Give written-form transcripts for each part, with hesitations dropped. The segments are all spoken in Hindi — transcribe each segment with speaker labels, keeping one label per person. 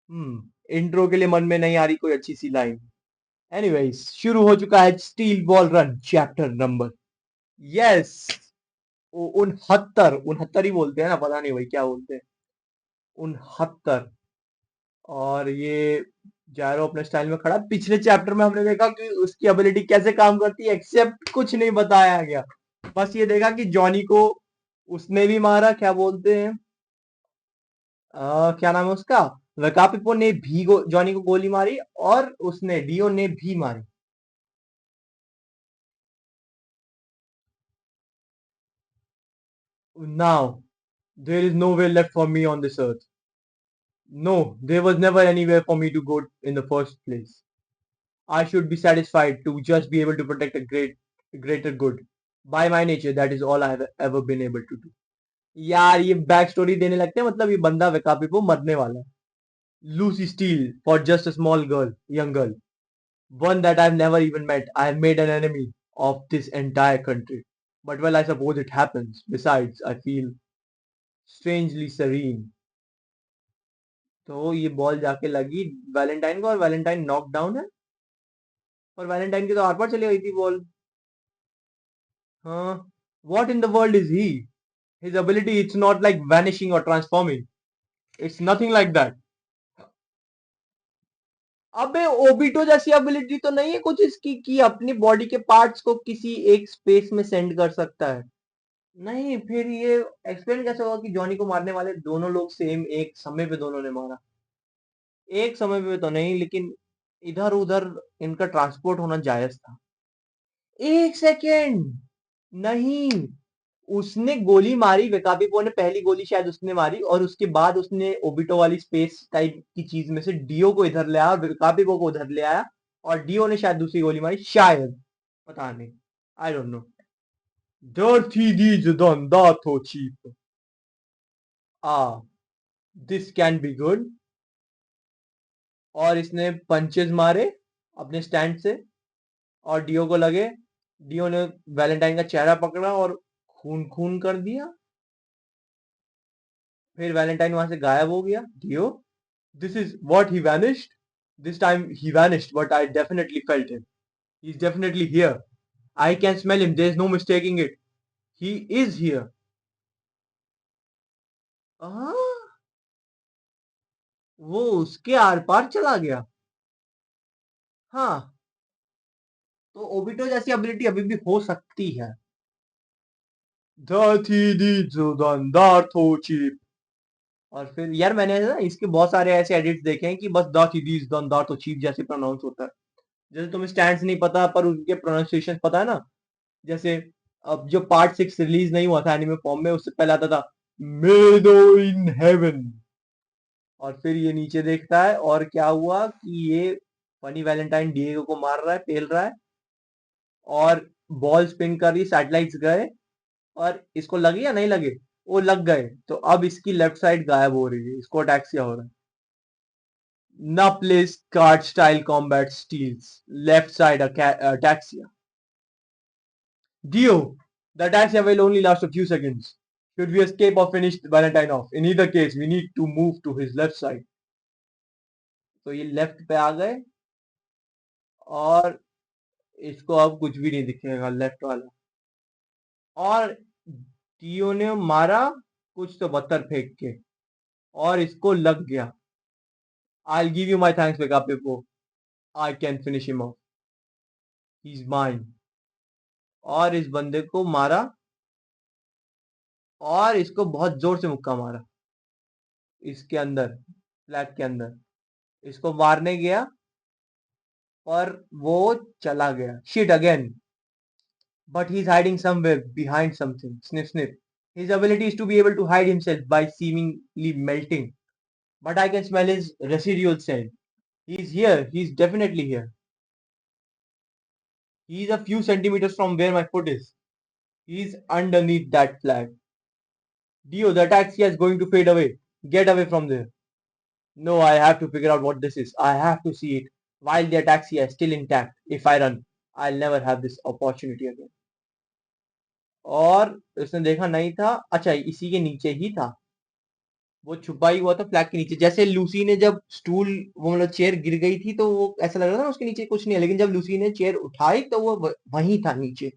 Speaker 1: इंट्रो के लिए मन में नहीं आ रही कोई अच्छी सी लाइन। एनीवेज, शुरू हो चुका है steel ball run chapter number. Yes, 69 ही बोलते हैं ना, पता नहीं भाई क्या बोलते हैं। 69। और ये जायरो अपने स्टाइल में खड़ा। पिछले चैप्टर में हमने देखा कि उसकी एबिलिटी कैसे काम करती है, एक्सेप्ट कुछ नहीं बताया गया। बस ये देखा कि जॉनी को उसने भी मारा, क्या बोलते हैं, क्या नाम है उसका, वकापिपो ने भी जॉनी को गोली मारी, और उसने डियो ने भी मारी। Now, there is nowhere left for me on this earth. No, there was never anywhere for me to go in the first place. I should be satisfied to just be able to protect a greater good. By my nature, that is all I have ever been able to do. यार ये बैक स्टोरी देने लगते हैं, मतलब ये बंदा वेकापिपो मरने वाला है. Lucy Steele, for just a small girl, young girl, one that I've never even met. I have made an enemy of this entire country. But well, I suppose it happens. Besides, I feel strangely serene. तो ये बॉल जाके लगी वैलेंटाइन को, और वैलेंटाइन नॉक डाउन है। और वैलेंटाइन की तो आर पार चली गई थी बॉल। हाँ, what in the world is he, his ability, it's not like vanishing और transforming, it's nothing like that. अबे ओबिटो जैसी एबिलिटी तो नहीं है कुछ इसकी कि अपनी बॉडी के पार्ट्स को किसी एक स्पेस में सेंड कर सकता है। नहीं, फिर ये एक्सप्लेन कैसे होगा कि जॉनी को मारने वाले दोनों लोग सेम एक समय पे दोनों ने मारा। एक समय पे तो नहीं, लेकिन इधर उधर इनका ट्रांसपोर्ट होना जायज था। एक सेकेंड, नहीं, उसने गोली मारी, वेकापिपो ने पहली गोली शायद उसने मारी, और उसके बाद उसने ओबिटो वाली स्पेस टाइप की चीज में से डियो को इधर ले आया और वेकापिपो को उधर ले आया, और डियो ने शायद दूसरी गोली मारी शायद, पता नहीं, I don't know. Dirty deeds done that हो cheap. Ah, this can be good. और इसने पंचेस मारे अपने स्टैंड से, और डियो को लगे। डियो ने वैलेंटाइन का चेहरा पकड़ा और खून खून कर दिया। फिर वैलेंटाइन वहां से गायब हो गया। Dio, this is what he vanished, this time he vanished, but I definitely felt him, he is definitely here, I can smell him, there is no mistaking it, he is here. वो उसके आर पार चला गया। हाँ, तो ओबिटो जैसी एबिलिटी अभी भी हो सकती है। और फिर यार मैंने ना इसके बहुत सारे ऐसे एडिट्स देखे हैं कि बस दार तो चीप जैसे प्रोनाउंस होता है। जैसे तुम्हें स्टैंड्स नहीं पता पर उनके प्रोनाउंसिएशन पता है ना। जैसे अब जो पार्ट 6 रिलीज नहीं हुआ था एनिमे फॉर्म में, उससे पहले आता था मेडो इन हेवन। और फिर ये नीचे देखता है, और क्या हुआ कि ये फनी वैलेंटाइन डिएगो को मार रहा है, पेल रहा है, और बॉल स्पिन कर रही, सैटेलाइट्स गए, और इसको लगे या नहीं लगे, वो लग गए, तो अब इसकी लेफ्ट साइड गायब हो रही है, इसको अटैक्सिया हो रहा है। Naples card style combat steals. Left side ataxia. Dio, the ataxia will only last a few seconds. Should we escape or finish Valentine off? In either case, we need to move to his left side. तो ये लेफ्ट पे आ गए, और इसको अब कुछ भी नहीं दिखेगा लेफ्ट वाला। और डियो ने मारा कुछ तो पत्थर फेंक के, और इसको लग गया। I'll give you my thanks, Vekapipo. I can finish him off. He's mine. और इस बंदे को मारा, और इसको बहुत जोर से मुक्का मारा इसके अंदर, फ्लैग के अंदर। इसको मारने गया, पर वो चला गया। Shit again, but he is hiding somewhere behind something. Sniff sniff, his ability is to be able to hide himself by seemingly melting, but I can smell his residual scent. He's here, he's definitely here. He's a few centimeters from where my foot is. He's underneath that flag. Dio, the ataxia is going to fade away. Get away from there. No, I have to figure out what this is. I have to see it while the ataxia is still intact. If I run, I'll never have this opportunity again. और उसने देखा नहीं था, अच्छा इसी के नीचे ही था। वो छुपा ही हुआ था फ्लैग के नीचे। जैसे लूसी ने जब स्टूल, वो मतलब चेयर गिर गई थी, तो वो ऐसा लग रहा था ना उसके नीचे कुछ नहीं है, लेकिन जब लूसी ने चेयर उठाई तो वो वहीं था नीचे।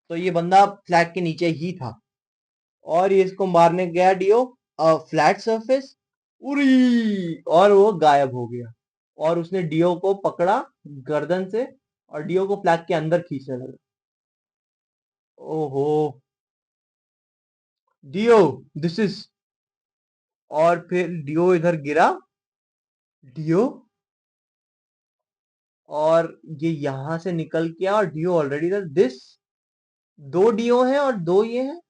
Speaker 1: तो ये बंदा फ्लैग के नीचे ही था। और ये इसको मारने गया डियो, फ्लैट सरफेस, उरी, और वो गायब हो गया। और उसने डियो को पकड़ा गर्दन से, और डियो को फ्लैग के अंदर खींचने लगा। ओहो, डियो, दिस इज। और फिर डियो इधर गिरा, डियो, और ये यहां से निकल गया, और डियो ऑलरेडी था। दिस, दो डियो हैं और दो ये हैं।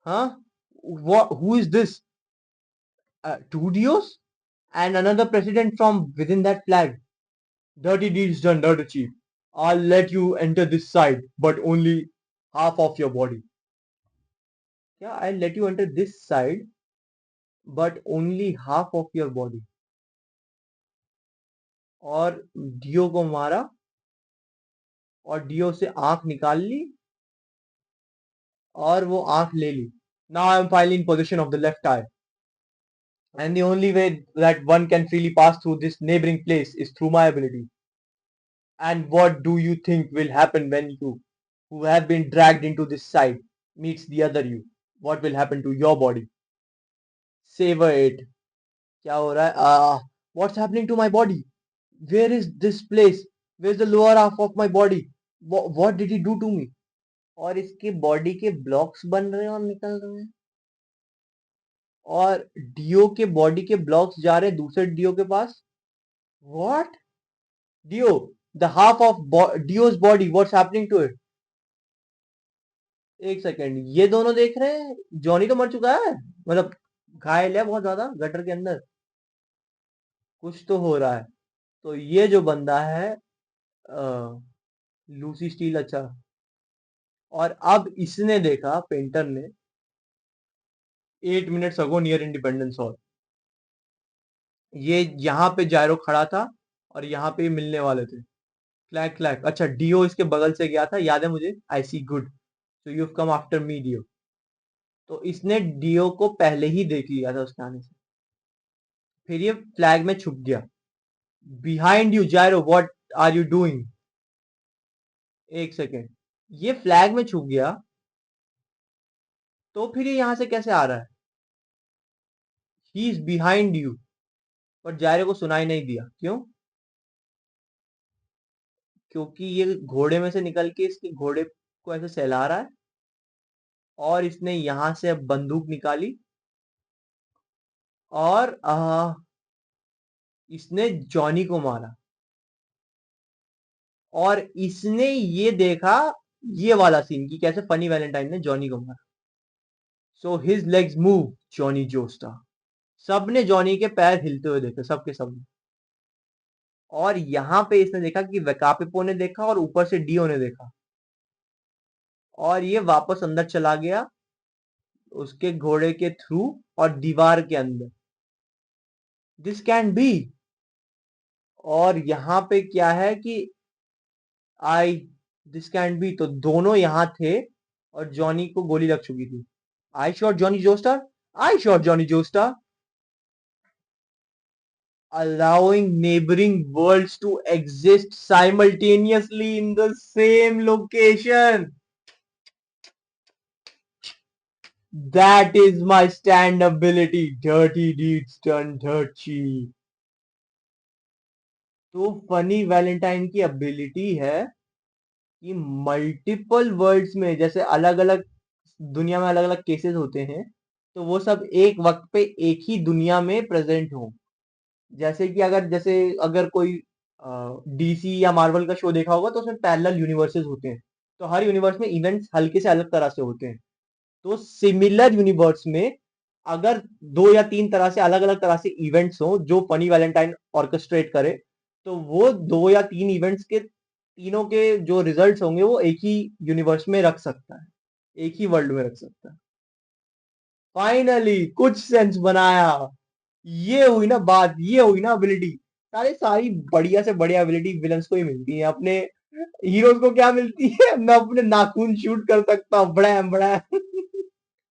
Speaker 1: हाँ, who is this? Two dios and another president from within that flag. Dirty deeds done, dirty chief. I'll let you enter this side, but only half of your body. Yeah, I'll let you enter this side, but only half of your body. और डियो को मारा, और डियो से आंख निकाल ली, और वो आंख ले ली. Now I'm finally in possession of the left eye, and the only way that one can freely pass through this neighboring place is through my ability. And what do you think will happen when you, who have been dragged into this side, meets the other you? What will happen to your body? Savor it. क्या हो रहा है? What's happening to my body? Where is this place? Where's the lower half of my body? What did he do to me? और इसके बॉडी के ब्लॉक्स बन रहे हैं और निकल रहे हैं, और डियो के बॉडी के ब्लॉक्स जा रहे हैं दूसरे डियो के पास. What? Dio, the half of Dio's body, what's happening to it? एक सेकेंड, ये दोनों देख रहे हैं, जॉनी तो मर चुका है, मतलब घायल है बहुत ज्यादा गटर के अंदर, कुछ तो हो रहा है. तो ये जो बंदा है, लूसी स्टील, अच्छा. और अब इसने देखा, पेंटर ने, 8 minutes ago near independence hall, ये यहाँ पे जायरो खड़ा था, और यहाँ पे मिलने वाले थे. क्लैक क्लैक, अच्छा डियो इसके बगल से गया था, याद है मुझे. I see, good, so you come after me Dio. तो इसने डियो को पहले ही देख लिया था उसके आने से. फिर ये फ्लैग में छुप गया. Behind you Gyro, what are you doing? एक सेकेंड, ये फ्लैग में छुप गया, तो फिर ये यहां से कैसे आ रहा है? He is behind you. पर जायरो को सुनाई नहीं दिया, क्यों? क्योंकि ये घोड़े में से निकल के इसके घोड़े को ऐसे सहला रहा है, और इसने यहां से अब बंदूक निकाली, और इसने जॉनी को मारा. और इसने ये देखा, ये वाला सीन, कि कैसे फनी वैलेंटाइन ने जॉनी को मारा. So his legs move, Johnny Joestar. सबने जॉनी के पैर हिलते हुए देखे, सबके सब. और यहां पे इसने देखा कि वेकापिपो ने देखा, और ऊपर से डियो ने देखा, और ये वापस अंदर चला गया उसके घोड़े के थ्रू, और दीवार के अंदर. This can be. और यहां पे क्या है कि आई, दिस कैन बी, तो दोनों यहां थे, और जॉनी को गोली लग चुकी थी. आई shot Johnny zoster, I shot Johnny zoster, allowing neighboring worlds to exist simultaneously in the same location. That is my stand ability. Dirty deeds done dirty. तो फनी वैलेंटाइन की एबिलिटी है कि मल्टीपल वर्ड्स में, जैसे अलग अलग दुनिया में अलग अलग केसेस होते हैं, तो वो सब एक वक्त पे एक ही दुनिया में प्रेजेंट हो. जैसे कि अगर कोई डीसी या मार्वल का शो देखा होगा, तो उसमें पैरेलल यूनिवर्सेस होते हैं, तो हर यूनिवर्स में इवेंट्स हल्के से अलग तरह से होते हैं. तो सिमिलर यूनिवर्स में अगर दो या तीन तरह से अलग अलग तरह से इवेंट्स हो जो फनी वैलेंटाइन ऑर्केस्ट्रेट करे, तो वो दो या तीन इवेंट्स के तीनों के जो रिजल्ट्स होंगे वो एक ही यूनिवर्स में रख सकता है, एक ही वर्ल्ड में रख सकता है. फाइनली कुछ सेंस बनाया. ये हुई ना बात, ये हुई ना एबिलिटी. सारी बढ़िया से बढ़िया एबिलिटी विलन्स को ही मिलती है, अपने हीरोज को क्या मिलती है? मैं अपने नाखून शूट कर सकता हूँ, बड़ा बड़ा.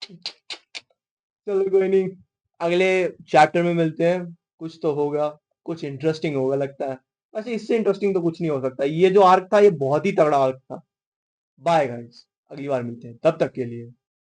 Speaker 1: चलो कोई नहीं, अगले चैप्टर में मिलते हैं। कुछ तो होगा, कुछ इंटरेस्टिंग होगा लगता है। वैसे इससे इंटरेस्टिंग तो कुछ नहीं हो सकता, ये जो आर्क था ये बहुत ही तगड़ा आर्क था। बाय गाइस, अगली बार मिलते हैं, तब तक के लिए।